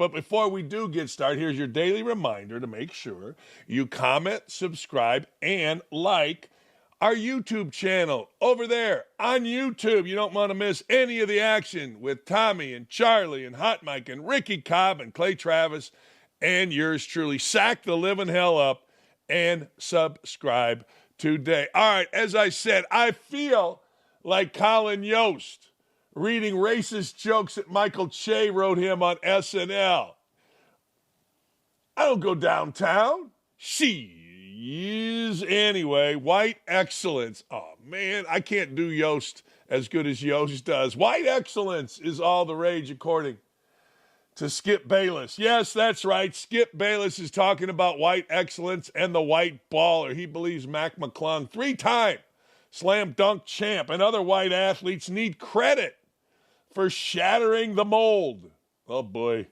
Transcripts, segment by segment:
But before we do get started, here's your daily reminder to make sure you comment, subscribe, and like our YouTube channel over there on YouTube. You don't want to miss any of the action with Tommy and Charlie and Hot Mike and Ricky Cobb and Clay Travis and yours truly. Sack the living hell up and subscribe today. All right, as I said, I feel like Colin Yost reading racist jokes that Michael Che wrote him on SNL. I don't go downtown. She is anyway. White excellence. Oh, man, I can't do Yost as good as Yost does. White excellence is all the rage, according to Skip Bayless. Yes, that's right. Skip Bayless is talking about white excellence and the white baller. He believes McClung, 3-time slam dunk champ, and other white athletes need credit for shattering the mold. Oh, boy.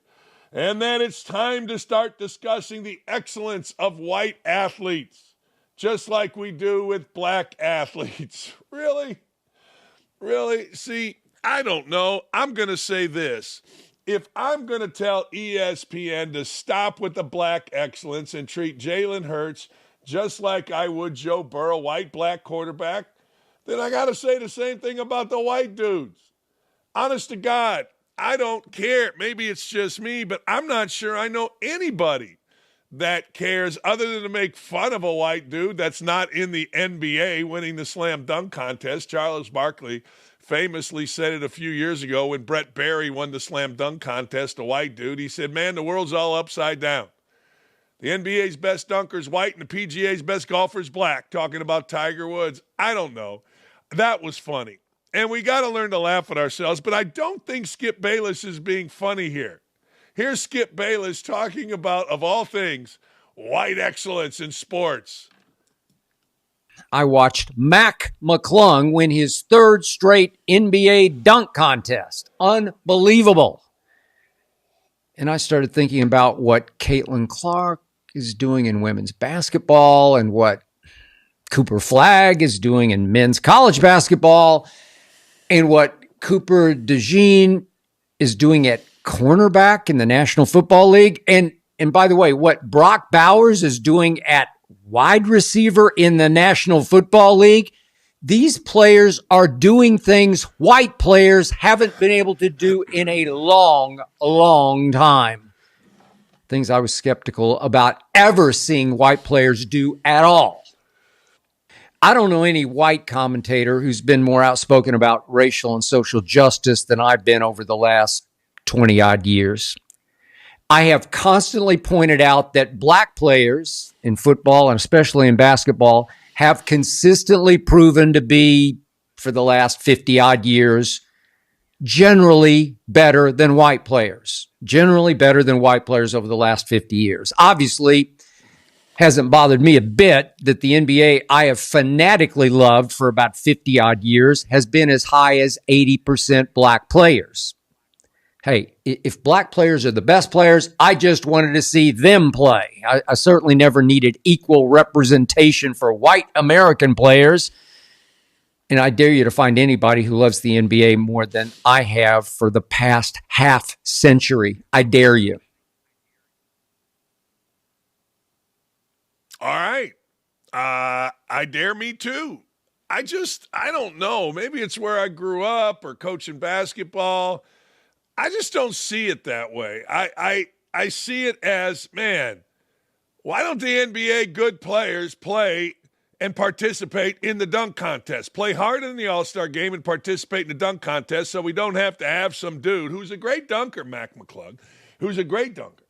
And then it's time to start discussing the excellence of white athletes, just like we do with black athletes. Really? Really? See, I don't know. I'm going to say this. If I'm going to tell ESPN to stop with the black excellence and treat Jalen Hurts just like I would Joe Burrow, white-black quarterback, then I got to say the same thing about the white dudes. Honest to God, I don't care. Maybe it's just me, but I'm not sure I know anybody that cares other than to make fun of a white dude that's not in the NBA winning the slam dunk contest. Charles Barkley famously said it a few years ago when Brett Barry won the slam dunk contest, a white dude. He said, man, the world's all upside down. The NBA's best dunker's white and the PGA's best golfer's black, talking about Tiger Woods. I don't know. That was funny. And we got to learn to laugh at ourselves, but I don't think Skip Bayless is being funny here. Here's Skip Bayless talking about, of all things, white excellence in sports. I watched McClung win his third straight NBA dunk contest. Unbelievable. And I started thinking about what Caitlin Clark is doing in women's basketball and what Cooper Flagg is doing in men's college basketball and what Cooper DeJean is doing at cornerback in the National Football League. And by the way, what Brock Bowers is doing at wide receiver in the National Football League. These players are doing things white players haven't been able to do in a long, long time. Things I was skeptical about ever seeing white players do at all. I don't know any white commentator who's been more outspoken about racial and social justice than I've been over the last 20-odd years. I have constantly pointed out that black players in football and especially in basketball have consistently proven to be, for the last 50-odd years, generally better than white players. Generally better than white players over the last 50 years. Obviously, hasn't bothered me a bit that the NBA I have fanatically loved for about 50-odd years has been as high as 80% black players. Hey, if black players are the best players, I just wanted to see them play. I certainly never needed equal representation for white American players. And I dare you to find anybody who loves the NBA more than I have for the past half century. I dare you. All right. I dare me too. I don't know. Maybe it's where I grew up or coaching basketball. I just don't see it that way. I see it as, man, why don't the NBA good players play and participate in the dunk contest? Play hard in the All-Star game and participate in the dunk contest so we don't have to have some dude who's a great dunker, McClung, who's a great dunker.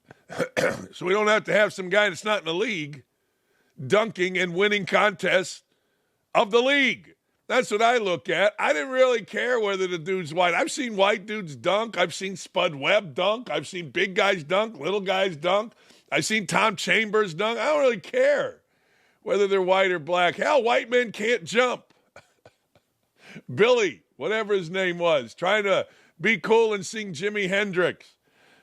So we don't have to have some guy that's not in the league dunking and winning contests of the league. That's what I look at. I didn't really care whether the dude's white. I've seen white dudes dunk. I've seen Spud Webb dunk. I've seen big guys dunk, little guys dunk. I've seen Tom Chambers dunk. I don't really care whether they're white or black. Hell, white men can't jump. Billy, whatever his name was, trying to be cool and sing Jimi Hendrix.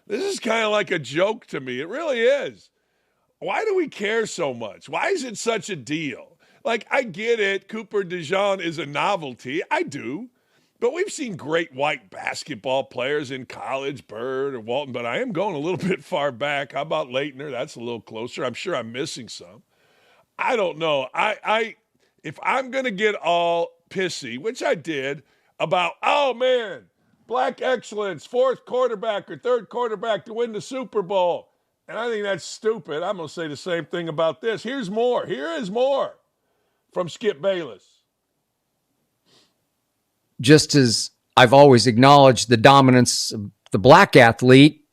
This is kind of like a joke to me. It really is. Why do we care so much? Why is it such a deal? Like, I get it. Cooper DeJean is a novelty. I do. But we've seen great white basketball players in college, Bird or Walton, but I am going a little bit far back. How about Leitner? That's a little closer. I'm sure I'm missing some. I don't know. If I'm going to get all pissy, which I did, about, oh man, black excellence, fourth quarterback or third quarterback to win the Super Bowl. And I think that's stupid. I'm going to say the same thing about this. Here's more. Here is more from Skip Bayless. Just as I've always acknowledged the dominance of the black athlete,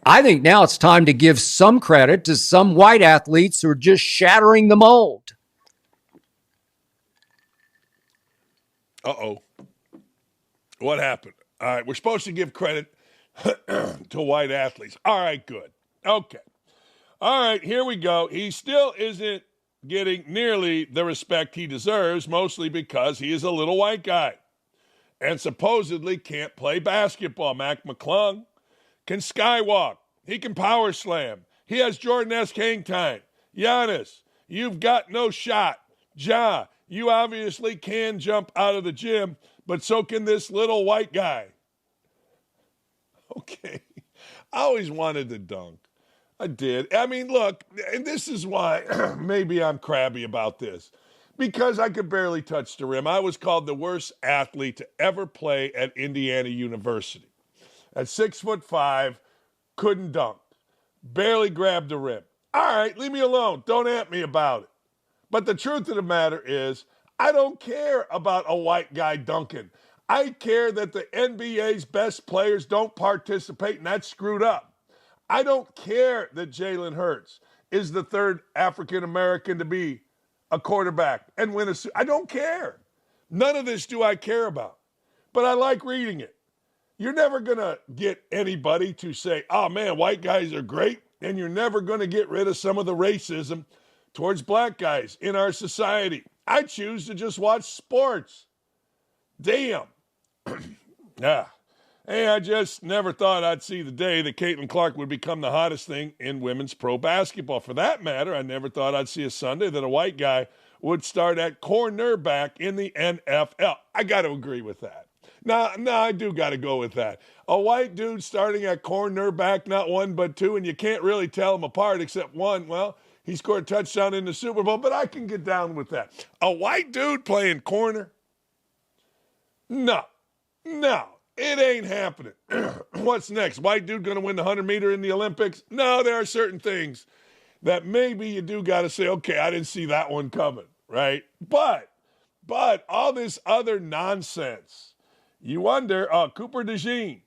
I think now it's time to give some credit to some white athletes who are just shattering the mold. Uh-oh. What happened? All right, we're supposed to give credit to white athletes. All right, good. Okay. All right, here we go. He still isn't getting nearly the respect he deserves, mostly because he is a little white guy and supposedly can't play basketball. McClung can skywalk. He can power slam. He has Jordan-esque hang time. Giannis, you've got no shot. Ja, you obviously can jump out of the gym, but so can this little white guy. Okay. I always wanted to dunk. I did. I mean, look, and this is why maybe I'm crabby about this. Because I could barely touch the rim. I was called the worst athlete to ever play at Indiana University. At 6'5", couldn't dunk. Barely grabbed the rim. All right, leave me alone. Don't at me about it. But the truth of the matter is, I don't care about a white guy dunking. I care that the NBA's best players don't participate, and that's screwed up. I don't care that Jalen Hurts is the third African-American to be a quarterback and win a – I don't care. None of this do I care about. But I like reading it. You're never going to get anybody to say, oh, man, white guys are great, and you're never going to get rid of some of the racism towards black guys in our society. I choose to just watch sports. Damn. Yeah. Hey, I just never thought I'd see the day that Caitlin Clark would become the hottest thing in women's pro basketball. For that matter, I never thought I'd see a Sunday that a white guy would start at cornerback in the NFL. I got to agree with that. No, I do got to go with that. A white dude starting at cornerback, not one but two, and you can't really tell them apart except one. Well, he scored a touchdown in the Super Bowl, but I can get down with that. A white dude playing corner? No. It ain't happening. What's next? White dude going to win the 100-meter in the Olympics? No, there are certain things that maybe you do got to say, okay, I didn't see that one coming, right? But all this other nonsense, you wonder, Cooper DeJean.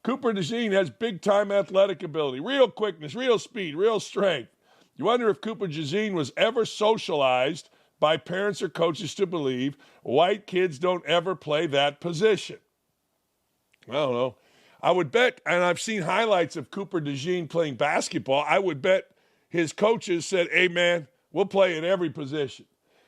Cooper DeJean has big-time athletic ability, real quickness, real speed, real strength. You wonder if Cooper DeJean was ever socialized by parents or coaches to believe white kids don't ever play that position. I don't know. I would bet, and I've seen highlights of Cooper DeJean playing basketball, I would bet his coaches said, hey, man, we'll play at every position.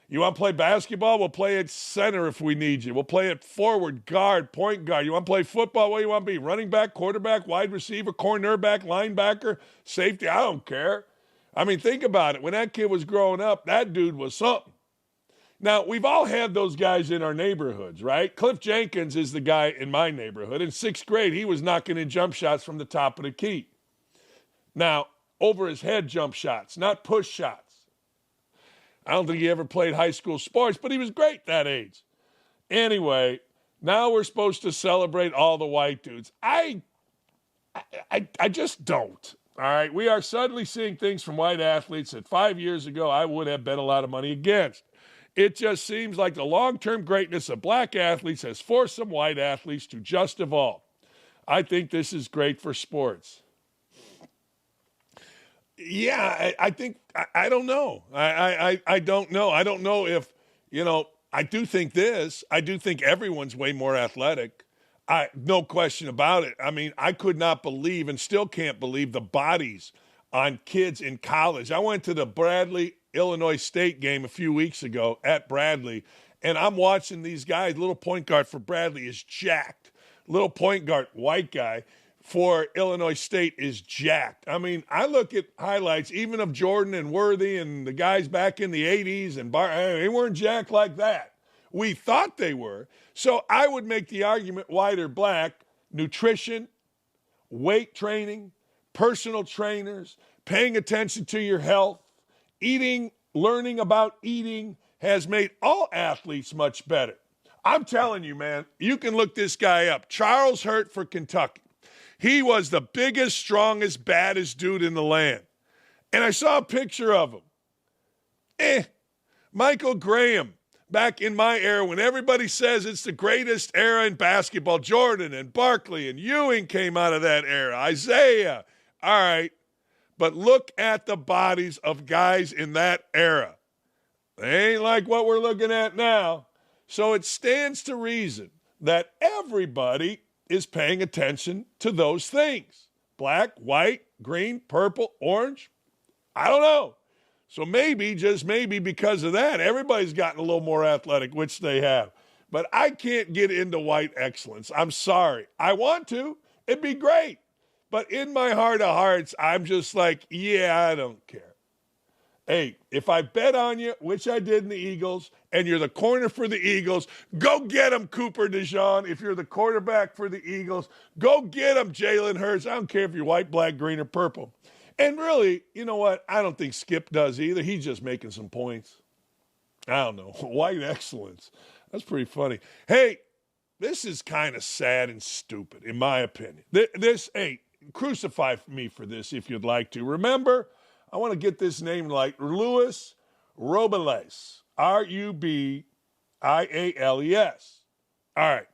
You want to play basketball? We'll play at center if we need you. We'll play at forward, guard, point guard. You want to play football? What do you want to be? Running back, quarterback, wide receiver, cornerback, linebacker, safety? I don't care. I mean, think about it. When that kid was growing up, that dude was something. Now, we've all had those guys in our neighborhoods, right? Cliff Jenkins is the guy in my neighborhood. In 6th grade, he was knocking in jump shots from the top of the key. Now, over his head jump shots, not push shots. I don't think he ever played high school sports, but he was great that age. Anyway, now we're supposed to celebrate all the white dudes. I just don't. All right, we are suddenly seeing things from white athletes that 5 years ago I would have bet a lot of money against. It just seems like the long-term greatness of black athletes has forced some white athletes to just evolve. I think this is great for sports. Yeah, I think, I don't know. I don't know. I don't know if, I do think this. I do think everyone's way more athletic. No question about it. I mean, I could not believe and still can't believe the bodies on kids in college. I went to the Bradley Illinois State game a few weeks ago at Bradley, and I'm watching these guys. Little point guard for Bradley is jacked. Little point guard, white guy, for Illinois State is jacked. I mean, I look at highlights even of Jordan and Worthy and the guys back in the 80s, and they weren't jacked like that. we thought they were. So I would make the argument white or black, nutrition, weight training, personal trainers, paying attention to your health, eating, learning about eating has made all athletes much better. I'm telling you, man, you can look this guy up. Charles Hurt for Kentucky. He was the biggest, strongest, baddest dude in the land. And I saw a picture of him. Michael Graham, back in my era when everybody says it's the greatest era in basketball, Jordan and Barkley and Ewing came out of that era, Isaiah. All right, but look at the bodies of guys in that era. They ain't like what we're looking at now. So it stands to reason that everybody is paying attention to those things. Black, white, green, purple, orange. I don't know. So maybe, just maybe because of that, everybody's gotten a little more athletic, which they have. But I can't get into white excellence. I'm sorry. I want to. It'd be great. But in my heart of hearts, I'm just like, yeah, I don't care. Hey, if I bet on you, which I did in the Eagles, and you're the corner for the Eagles, go get him, Cooper DeJean. If you're the quarterback for the Eagles, go get him, Jalen Hurts. I don't care if you're white, black, green, or purple. And really, you know what? I don't think Skip does either. He's just making some points. I don't know. White excellence. That's pretty funny. Hey, this is kind of sad and stupid, in my opinion. Hey, crucify me for this if you'd like to. Remember, I want to get this name like Luis Rubiales, Rubiales. All right.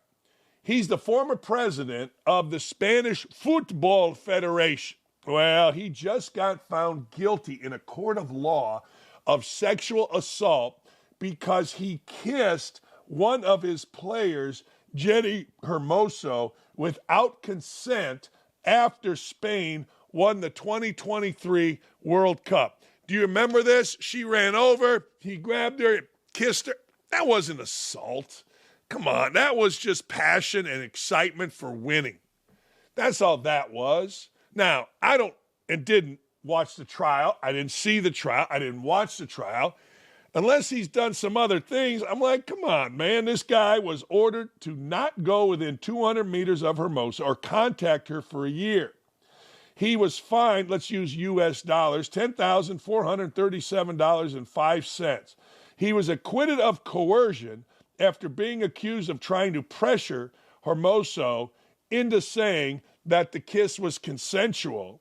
He's the former president of the Spanish Football Federation. Well, he just got found guilty in a court of law of sexual assault because he kissed one of his players, Jenny Hermoso, without consent after Spain won the 2023 World Cup. Do you remember this? She ran over, he grabbed her, kissed her. That wasn't assault. Come on, that was just passion and excitement for winning. That's all that was. Now, I didn't watch the trial. I didn't see the trial. I didn't watch the trial. Unless he's done some other things, I'm like, come on, man. This guy was ordered to not go within 200 meters of Hermosa or contact her for a year. He was fined, let's use U.S. dollars, $10,437.05. He was acquitted of coercion after being accused of trying to pressure Hermoso into saying that the kiss was consensual.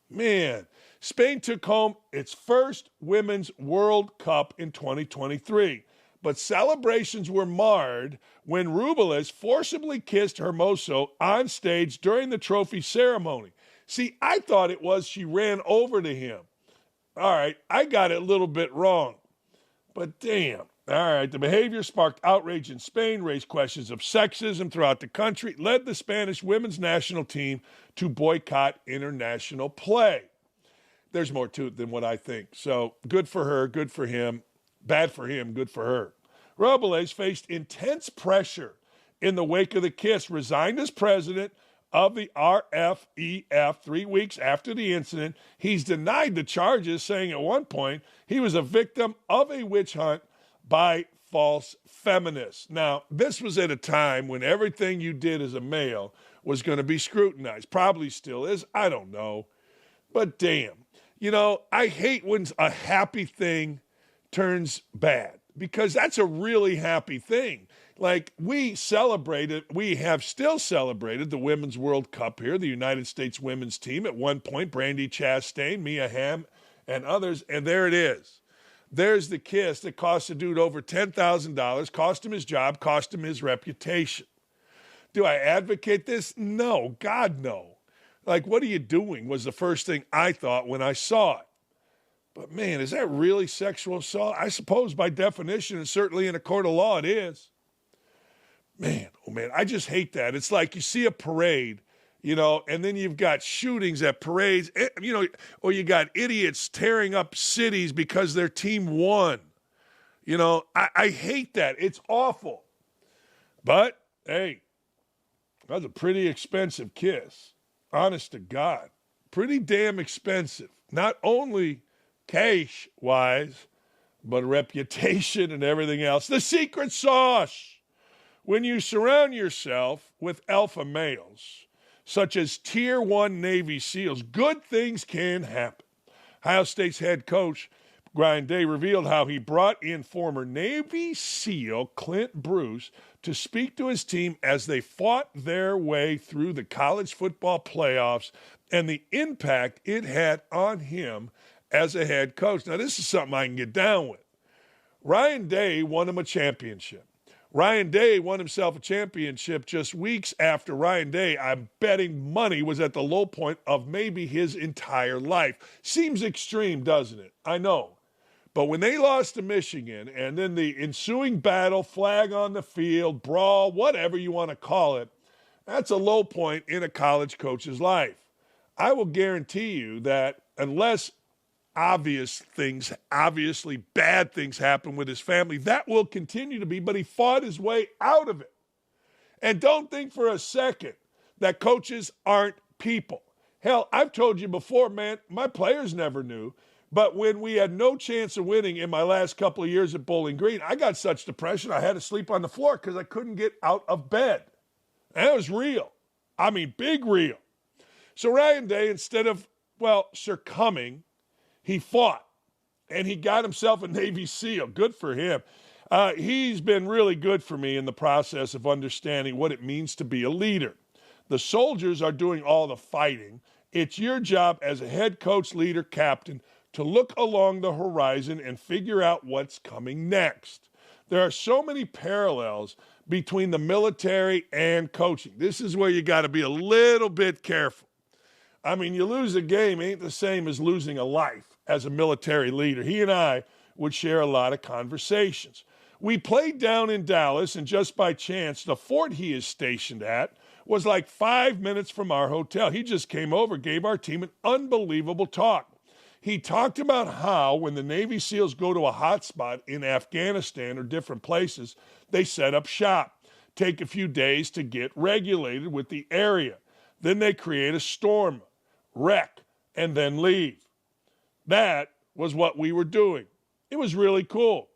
Man, Spain took home its first Women's World Cup in 2023, but celebrations were marred when Rubiales forcibly kissed Hermoso on stage during the trophy ceremony. See, I thought it was she ran over to him. All right, I got it a little bit wrong, but damn. All right, the behavior sparked outrage in Spain, raised questions of sexism throughout the country, led the Spanish women's national team to boycott international play. There's more to it than what I think. So good for her, good for him, bad for him, good for her. Rubiales faced intense pressure in the wake of the kiss, resigned as president of the RFEF 3 weeks after the incident. He's denied the charges, saying at one point he was a victim of a witch hunt by false feminists. Now, this was at a time when everything you did as a male was going to be scrutinized. Probably still is. I don't know. But damn. You know, I hate when a happy thing turns bad because that's a really happy thing. Like, we have still celebrated the Women's World Cup here, the United States women's team. At one point, Brandi Chastain, Mia Hamm, and others, and there it is. There's the kiss that cost the dude over $10,000, cost him his job, cost him his reputation. Do I advocate this? No, God, no. Like, what are you doing was the first thing I thought when I saw it. But, man, is that really sexual assault? I suppose by definition, and certainly in a court of law, it is. Man, oh, man, I just hate that. It's like you see a parade, you know, and then you've got shootings at parades, you know, or you got idiots tearing up cities because their team won. You know, I hate that. It's awful. But, hey, that was a pretty expensive kiss. Honest to God. Pretty damn expensive. Not only cash-wise, but reputation and everything else. The secret sauce. When you surround yourself with alpha males, such as Tier 1 Navy SEALs, good things can happen. Ohio State's head coach, Ryan Day, revealed how he brought in former Navy SEAL Clint Bruce to speak to his team as they fought their way through the college football playoffs and the impact it had on him as a head coach. Now, this is something I can get down with. Ryan Day won him a championship. Ryan Day won himself a championship just weeks after Ryan Day, I'm betting money, was at the low point of maybe his entire life. Seems extreme, doesn't it? I know. But when they lost to Michigan and then the ensuing battle, flag on the field, brawl, whatever you want to call it, that's a low point in a college coach's life. I will guarantee you that unless obviously bad things happen with his family, that will continue to be, but he fought his way out of it. And don't think for a second that coaches aren't people. Hell, I've told you before, man, my players never knew, but when we had no chance of winning in my last couple of years at Bowling Green, I got such depression I had to sleep on the floor because I couldn't get out of bed. And it was real. I mean, big real. So Ryan Day, instead of, succumbing, he fought, and he got himself a Navy SEAL. Good for him. He's been really good for me in the process of understanding what it means to be a leader. The soldiers are doing all the fighting. It's your job as a head coach, leader, captain to look along the horizon and figure out what's coming next. There are so many parallels between the military and coaching. This is where you got to be a little bit careful. I mean, you lose a game ain't the same as losing a life as a military leader. He and I would share a lot of conversations. We played down in Dallas, and just by chance, the fort he is stationed at was like 5 minutes from our hotel. He just came over, gave our team an unbelievable talk. He talked about how when the Navy SEALs go to a hot spot in Afghanistan or different places, they set up shop, take a few days to get regulated with the area. Then they create a storm, wreck, and then leave. That was what we were doing. It was really cool.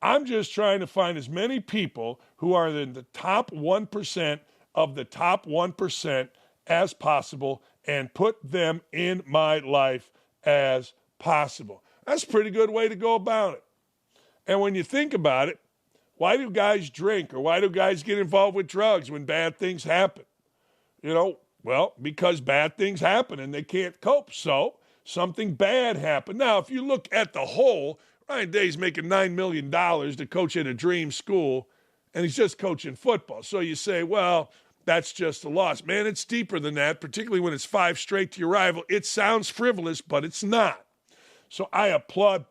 I'm just trying to find as many people who are in the top 1% of the top 1% as possible and put them in my life as possible. That's a pretty good way to go about it. And when you think about it, why do guys drink or why do guys get involved with drugs when bad things happen? Because bad things happen and they can't cope. So something bad happened. Now, if you look at the whole, Ryan Day's making $9 million to coach at a dream school, and he's just coaching football. So you say, well, that's just a loss. Man, it's deeper than that, particularly when it's 5 straight to your rival. It sounds frivolous, but it's not. So I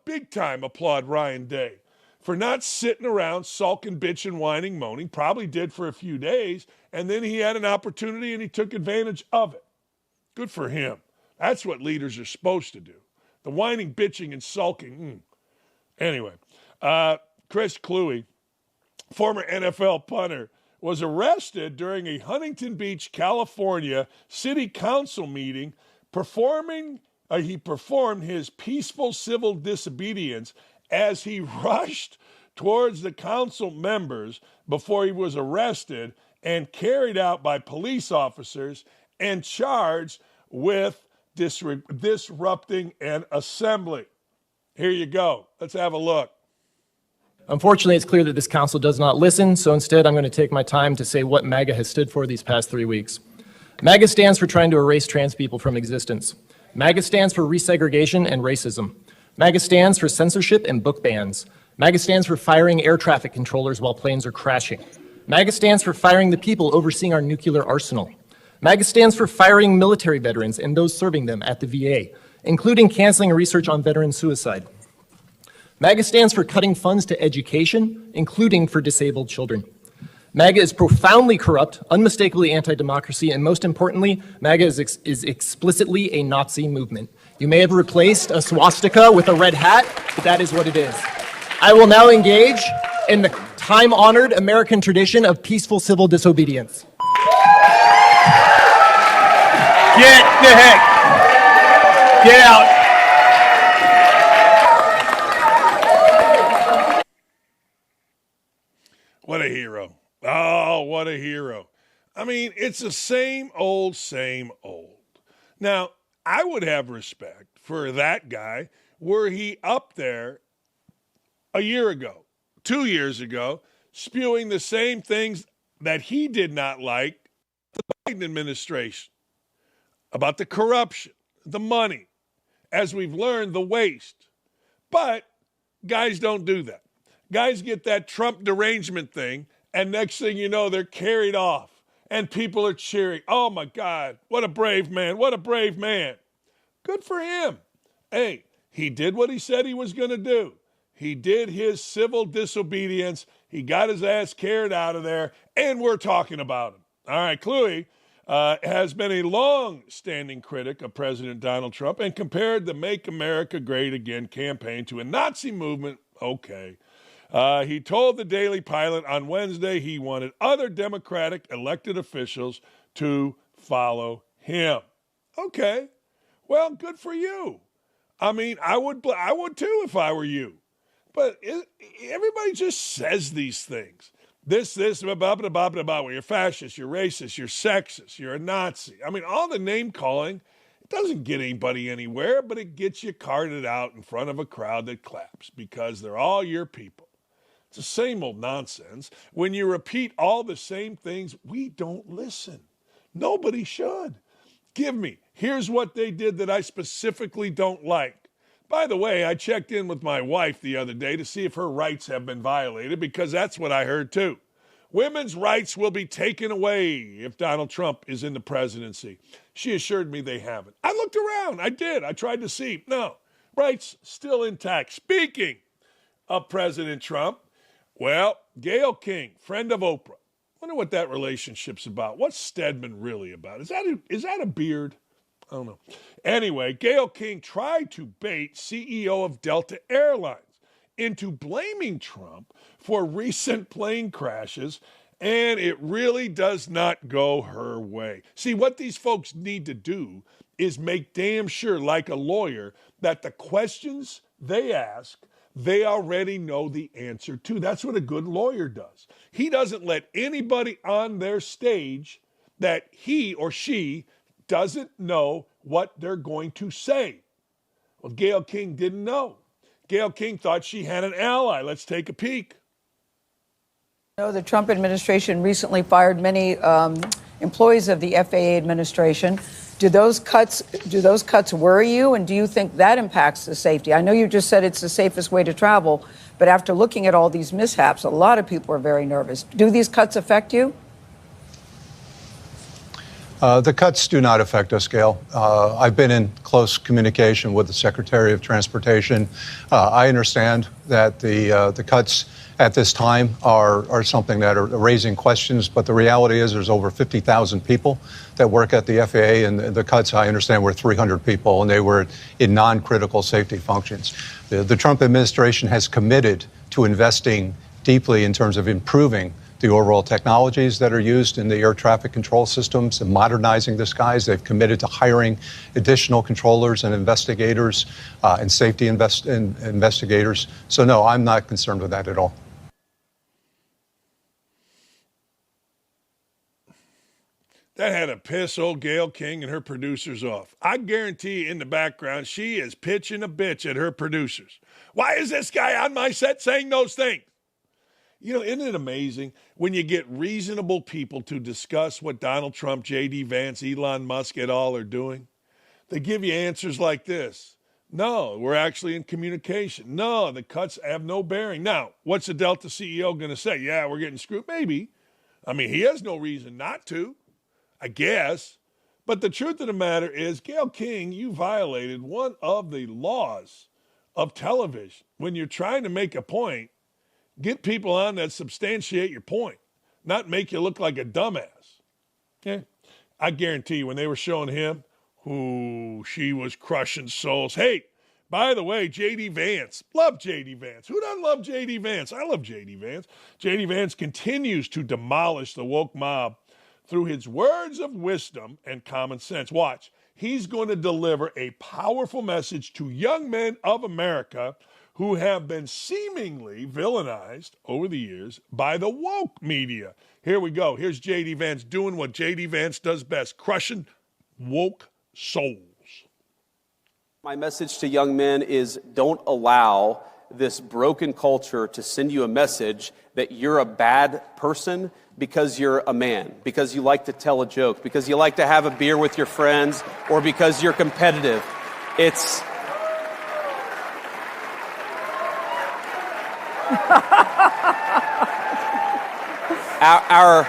big time applaud Ryan Day for not sitting around sulking, bitching, whining, moaning, probably did for a few days, and then he had an opportunity and he took advantage of it. Good for him. That's what leaders are supposed to do. The whining, bitching, and sulking. Anyway, Chris Kluwe, former NFL punter, was arrested during a Huntington Beach, California city council meeting. He performed his peaceful civil disobedience as he rushed towards the council members before he was arrested and carried out by police officers and charged with disrupting an assembly. Here you go. Let's have a look. Unfortunately, it's clear that this council does not listen, so instead I'm going to take my time to say what MAGA has stood for these past 3 weeks. MAGA stands for trying to erase trans people from existence. MAGA stands for resegregation and racism. MAGA stands for censorship and book bans. MAGA stands for firing air traffic controllers while planes are crashing. MAGA stands for firing the people overseeing our nuclear arsenal. MAGA stands for firing military veterans and those serving them at the VA, including canceling research on veteran suicide. MAGA stands for cutting funds to education, including for disabled children. MAGA is profoundly corrupt, unmistakably anti-democracy, and most importantly, MAGA is explicitly a Nazi movement. You may have replaced a swastika with a red hat, but that is what it is. I will now engage in the time-honored American tradition of peaceful civil disobedience. Get the heck! Get out! What a hero. Oh, what a hero. I mean, it's the same old, same old. Now, I would have respect for that guy were he up there a year ago, 2 years ago, spewing the same things that he did not like the Biden administration about the corruption, the money, as we've learned, the waste. But guys don't do that. Guys get that Trump derangement thing, and next thing you know, they're carried off, and people are cheering. Oh, my God, what a brave man, what a brave man. Good for him. Hey, he did what he said he was going to do. He did his civil disobedience. He got his ass carried out of there, and we're talking about him. All right, Kluey has been a long-standing critic of President Donald Trump and compared the Make America Great Again campaign to a Nazi movement. Okay. He told the Daily Pilot on Wednesday he wanted other Democratic elected officials to follow him. Okay. Well, good for you. I mean, I would too if I were you. But everybody just says these things. This, blah, blah, blah, blah, blah, blah. Well, you're fascist, you're racist, you're sexist, you're a Nazi. I mean, all the name calling, it doesn't get anybody anywhere, but it gets you carted out in front of a crowd that claps because they're all your people. It's the same old nonsense. When you repeat all the same things, we don't listen. Nobody should. Give me, here's what they did that I specifically don't like. By the way, I checked in with my wife the other day to see if her rights have been violated because that's what I heard too. Women's rights will be taken away if Donald Trump is in the presidency. She assured me they haven't. I looked around. I did. I tried to see. No, rights still intact. Speaking of President Trump, well, Gayle King, friend of Oprah. Wonder what that relationship's about. What's Stedman really about? Is that a beard? I don't know. Anyway, Gayle King tried to bait CEO of Delta Airlines into blaming Trump for recent plane crashes, and it really does not go her way. See, what these folks need to do is make damn sure, like a lawyer, that the questions they ask they already know the answer to. That's what a good lawyer does. He doesn't let anybody on their stage that he or she doesn't know what they're going to say. Well, Gayle King didn't know. Gayle King thought she had an ally. Let's take a peek. The Trump administration recently fired many employees of the FAA administration. Do those cuts worry you, and do you think that impacts the safety? I know you just said it's the safest way to travel, but after looking at all these mishaps, a lot of people are very nervous. Do these cuts affect you? The cuts do not affect us, Gail. I've been in close communication with the Secretary of Transportation. I understand that the cuts at this time are something that are raising questions, but the reality is there's over 50,000 people that work at the FAA, and the cuts, I understand, were 300 people, and they were in non-critical safety functions. The Trump administration has committed to investing deeply in terms of improving the overall technologies that are used in the air traffic control systems and modernizing the skies. They've committed to hiring additional controllers and investigators and safety investigators. So, no, I'm not concerned with that at all. That had to piss old Gayle King and her producers off. I guarantee in the background, she is pitching a bitch at her producers. Why is this guy on my set saying those things? You know, isn't it amazing when you get reasonable people to discuss what Donald Trump, J.D. Vance, Elon Musk et al. Are doing? They give you answers like this. No, we're actually in communication. No, the cuts have no bearing. Now, what's the Delta CEO going to say? Yeah, we're getting screwed. Maybe. I mean, he has no reason not to, I guess. But the truth of the matter is, Gayle King, you violated one of the laws of television. When you're trying to make a point, get people on that substantiate your point, not make you look like a dumbass. Okay? I guarantee you when they were showing him, she was crushing souls. Hey, by the way, J.D. Vance. Love J.D. Vance. Who doesn't love J.D. Vance? I love J.D. Vance. J.D. Vance continues to demolish the woke mob through his words of wisdom and common sense. Watch. He's going to deliver a powerful message to young men of America who have been seemingly villainized over the years by the woke media. Here we go. Here's J.D. Vance doing what J.D. Vance does best, crushing woke souls. My message to young men is don't allow this broken culture to send you a message that you're a bad person because you're a man, because you like to tell a joke, because you like to have a beer with your friends, or because you're competitive. It's our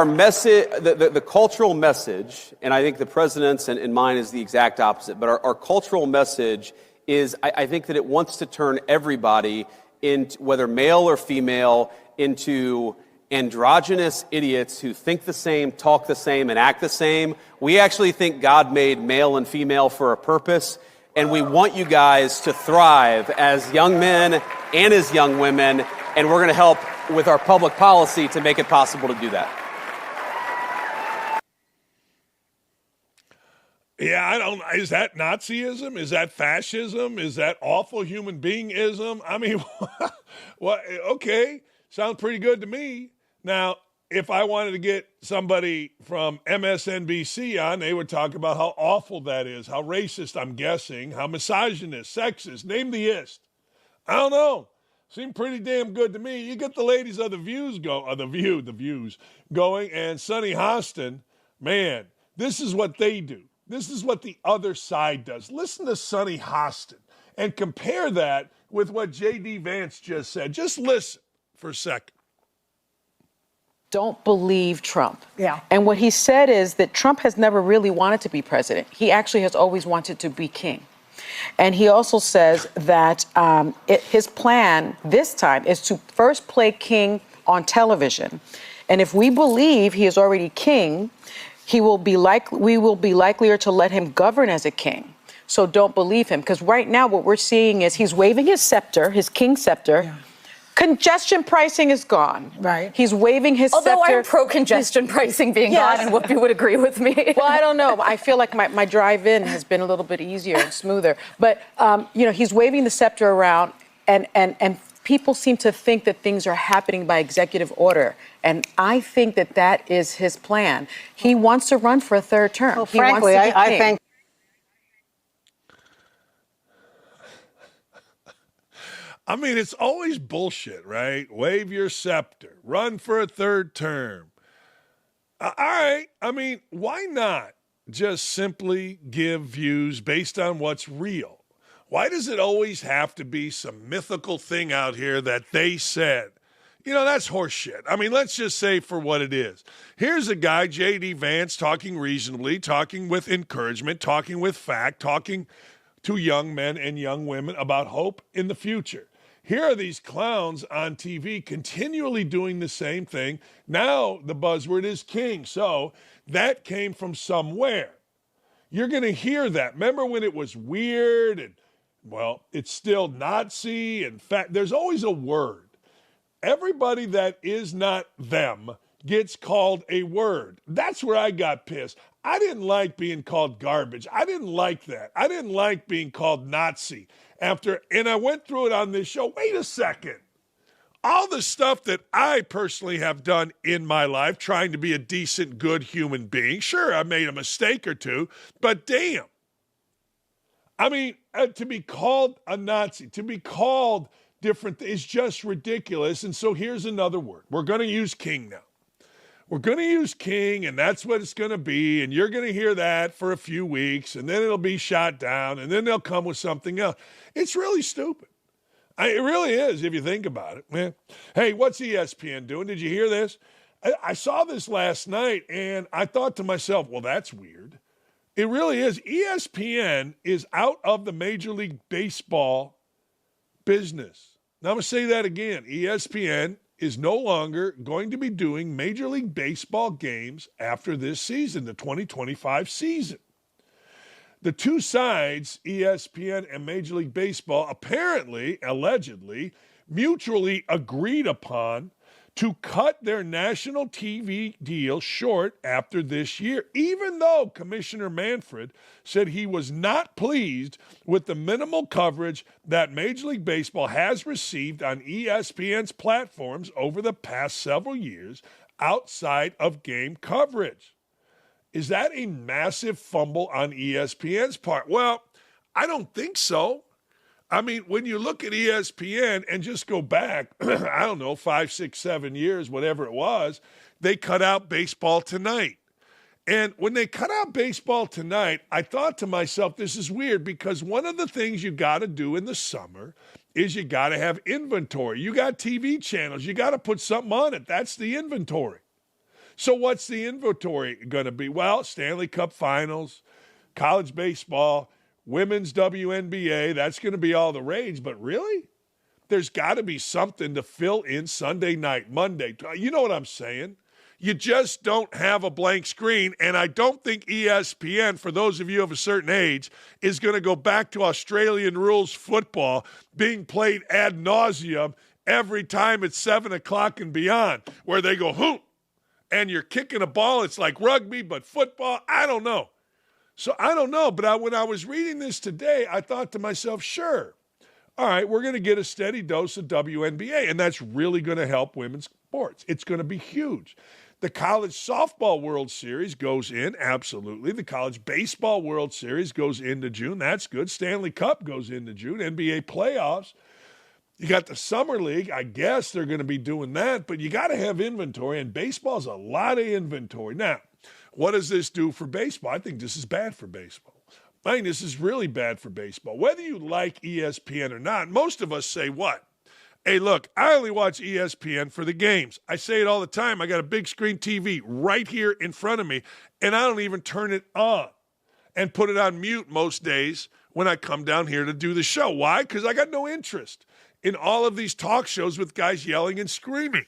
message, the cultural message, and I think the president's and mine is the exact opposite, but our cultural message is, I think that it wants to turn everybody, into, whether male or female, into androgynous idiots who think the same, talk the same, and act the same. We actually think God made male and female for a purpose, and we want you guys to thrive as young men and as young women, and we're going to help with our public policy to make it possible to do that. Yeah, I don't. Is that Nazism? Is that fascism? Is that awful human beingism? I mean, well, okay, sounds pretty good to me. Now, if I wanted to get somebody from MSNBC on, they would talk about how awful that is, how racist, I'm guessing, how misogynist, sexist, name the ist. I don't know. Seemed pretty damn good to me. You get the ladies of the Views the Views going, and Sonny Hostin, man, this is what they do. This is what the other side does. Listen to Sonny Hostin and compare that with what J.D. Vance just said. Just listen for a second. Don't believe Trump. Yeah. And what he said is that Trump has never really wanted to be president. He actually has always wanted to be king. And he also says that his plan this time is to first play king on television. And if we believe he is already king, we will be likelier to let him govern as a king. So don't believe him. Because right now what we're seeing is he's waving his scepter, his king scepter. Yeah. Congestion pricing is gone. Right. He's waving his scepter. Although I'm pro-congestion pricing being gone, and Whoopi would agree with me. Well, I don't know. I feel like my drive-in has been a little bit easier and smoother. But, he's waving the scepter around, and people seem to think that things are happening by executive order. And I think that is his plan. He wants to run for a third term. Well, frankly, I think. I mean, it's always bullshit, right? Wave your scepter, run for a third term. All right. I mean, why not just simply give views based on what's real? Why does it always have to be some mythical thing out here that they said? That's horseshit. I mean, let's just say for what it is. Here's a guy, J.D. Vance, talking reasonably, talking with encouragement, talking with fact, talking to young men and young women about hope in the future. Here are these clowns on TV continually doing the same thing. Now the buzzword is king. So that came from somewhere. You're going to hear that. Remember when it was weird and, well, it's still Nazi and there's always a word. Everybody that is not them gets called a word. That's where I got pissed. I didn't like being called garbage. I didn't like that. I didn't like being called Nazi. And I went through it on this show. Wait a second. All the stuff that I personally have done in my life, trying to be a decent, good human being. Sure, I made a mistake or two, but damn. I mean, to be called a Nazi, to be called different is just ridiculous. And so here's another word. We're going to use king now. We're going to use king, and that's what it's going to be, and you're going to hear that for a few weeks, and then it'll be shot down, and then they'll come with something else. It's really stupid. It really is, if you think about it, man. Hey, what's ESPN doing? Did you hear this? I saw this last night, and I thought to myself, well, that's weird. It really is. ESPN is out of the Major League Baseball business. Now, I'm going to say that again. ESPN is no longer going to be doing Major League Baseball games after this season, the 2025 season. The two sides, ESPN and Major League Baseball, apparently, allegedly, mutually agreed upon to cut their national TV deal short after this year, even though Commissioner Manfred said he was not pleased with the minimal coverage that Major League Baseball has received on ESPN's platforms over the past several years outside of game coverage. Is that a massive fumble on ESPN's part? Well, I don't think so. I mean, when you look at ESPN and just go back, I don't know, 5, 6, 7 years, whatever it was, they cut out Baseball Tonight. And when they cut out Baseball Tonight, I thought to myself, this is weird, because one of the things you got to do in the summer is you got to have inventory. You got TV channels. You got to put something on it. That's the inventory. So what's the inventory going to be? Well, Stanley Cup Finals, college baseball, women's WNBA, that's going to be all the rage. But really? There's got to be something to fill in Sunday night, Monday. You know what I'm saying? You just don't have a blank screen. And I don't think ESPN, for those of you of a certain age, is going to go back to Australian rules football being played ad nauseum every time it's 7 o'clock and beyond, where they go, hoop, and you're kicking a ball. It's like rugby, but football. I don't know. So I don't know, but when I was reading this today, I thought to myself, sure, all right, we're going to get a steady dose of WNBA, and that's really going to help women's sports. It's going to be huge. The College Softball World Series goes in, absolutely. The College Baseball World Series goes into June. That's good. Stanley Cup goes into June. NBA playoffs. You got the Summer League. I guess they're going to be doing that, but you got to have inventory, and baseball's a lot of inventory. Now, what does this do for baseball? I think this is bad for baseball. I think this is really bad for baseball. Whether you like ESPN or not, most of us say what? Hey, look, I only watch ESPN for the games. I say it all the time. I got a big screen TV right here in front of me, and I don't even turn it on and put it on mute most days when I come down here to do the show. Why? Because I got no interest in all of these talk shows with guys yelling and screaming.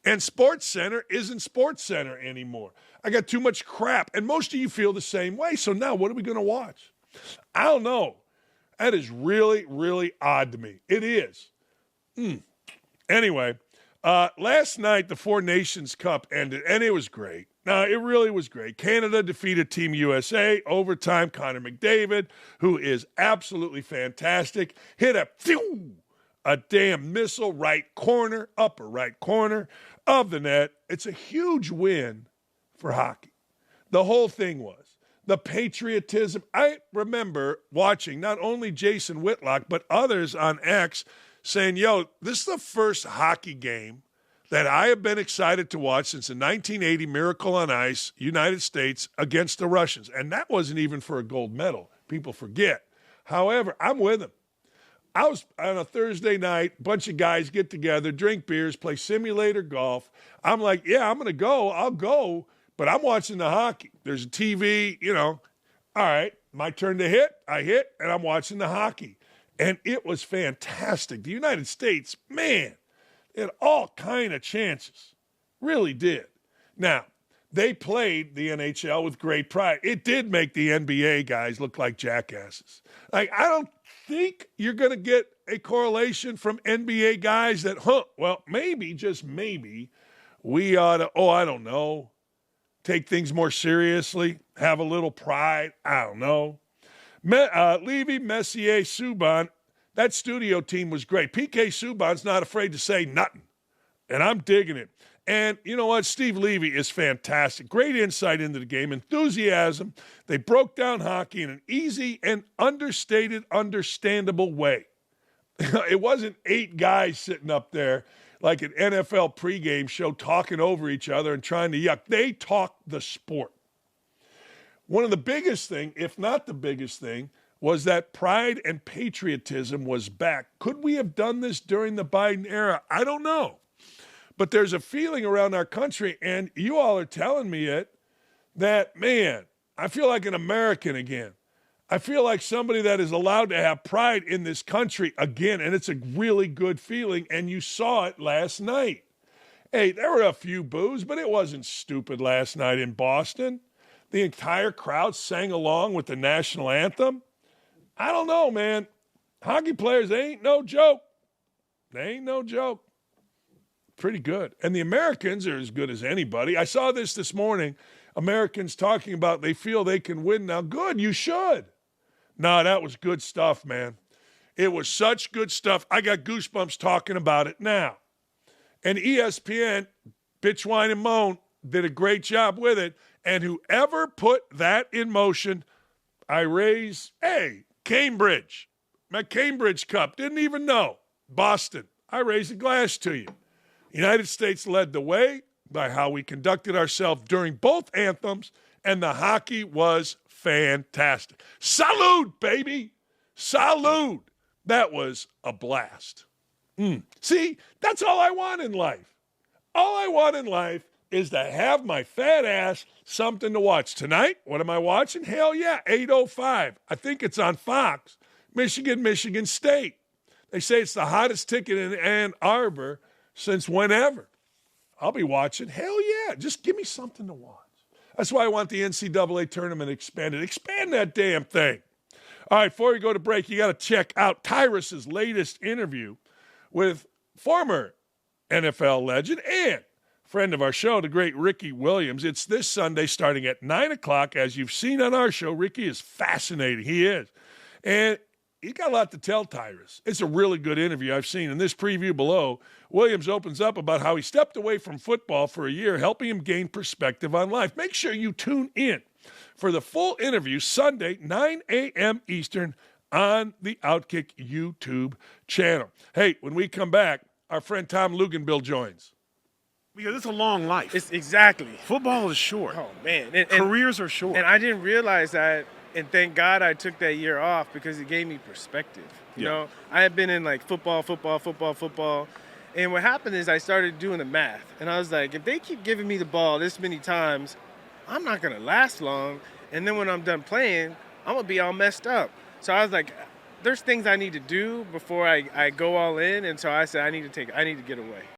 And SportsCenter isn't SportsCenter anymore. I got too much crap. And most of you feel the same way. So now what are we going to watch? I don't know. That is really, really odd to me. It is. Anyway, last night the Four Nations Cup ended, and it was great. Now, it really was great. Canada defeated Team USA, overtime. Connor McDavid, who is absolutely fantastic, hit a damn missile upper right corner of the net. It's a huge win for hockey. The whole thing was. The patriotism. I remember watching not only Jason Whitlock, but others on X saying, yo, this is the first hockey game that I have been excited to watch since the 1980 Miracle on Ice, United States against the Russians. And that wasn't even for a gold medal. People forget. However, I'm with them. I was on a Thursday night, bunch of guys get together, drink beers, play simulator golf. I'm like, yeah, I'm going to go. I'll go, but I'm watching the hockey. There's a TV, All right, my turn to hit. I hit, and I'm watching the hockey. And it was fantastic. The United States, man, they had all kind of chances. Really did. Now, they played the NHL with great pride. It did make the NBA guys look like jackasses. Like, I don't think you're going to get a correlation from NBA guys that, well, maybe, just maybe, we ought to, I don't know, take things more seriously, have a little pride. I don't know. Levy, Messier, Subban, that studio team was great. PK Subban's not afraid to say nothing, and I'm digging it. And you know what? Steve Levy is fantastic. Great insight into the game, enthusiasm. They broke down hockey in an easy and understated, understandable way. It wasn't 8 guys sitting up there like an NFL pregame show talking over each other and trying to yuck. They talked the sport. One of the biggest thing, if not the biggest thing, was that pride and patriotism was back. Could we have done this during the Biden era? I don't know. But there's a feeling around our country, and you all are telling me it, that, man, I feel like an American again. I feel like somebody that is allowed to have pride in this country again, and it's a really good feeling, and you saw it last night. Hey, there were a few boos, but it wasn't stupid last night in Boston. The entire crowd sang along with the national anthem. I don't know, man. Hockey players, they ain't no joke. They ain't no joke. pretty good. And the Americans are as good as anybody. I saw this morning. Americans talking about they feel they can win now. Good, you should. No, that was good stuff, man. It was such good stuff. I got goosebumps talking about it now. And ESPN, bitch, whine, and moan, did a great job with it. And whoever put that in motion, I raise, Cambridge. My Cambridge Cup. Didn't even know. Boston. I raise a glass to you. The United States led the way by how we conducted ourselves during both anthems, and the hockey was fantastic. Salute, baby. Salute. That was a blast. See, that's all I want in life. All I want in life is to have my fat ass something to watch. Tonight, what am I watching? Hell yeah, 8:05. I think it's on Fox. Michigan State. They say it's the hottest ticket in Ann Arbor since whenever. I'll be watching. Hell yeah, just give me something to watch. That's why I want the NCAA tournament expanded. Expand that damn thing. All right, before we go to break, you got to check out Tyrus's latest interview with former NFL legend and friend of our show, the great Ricky Williams. It's this Sunday starting at 9 o'clock. As you've seen on our show, Ricky is fascinating. He is. And he got a lot to tell, Tyrus. It's a really good interview I've seen. In this preview below, Williams opens up about how he stepped away from football for a year, helping him gain perspective on life. Make sure you tune in for the full interview Sunday, 9 a.m. Eastern, on the OutKick YouTube channel. Hey, when we come back, our friend Tom Luganbill joins. Because it's a long life. It's exactly. Football is short. Oh, man. Careers are short. And I didn't realize that. And thank God I took that year off because it gave me perspective. You know, I had been in like football. And what happened is I started doing the math. And I was like, if they keep giving me the ball this many times, I'm not going to last long. And then when I'm done playing, I'm going to be all messed up. So I was like, there's things I need to do before I go all in. And so I said, I need to get away.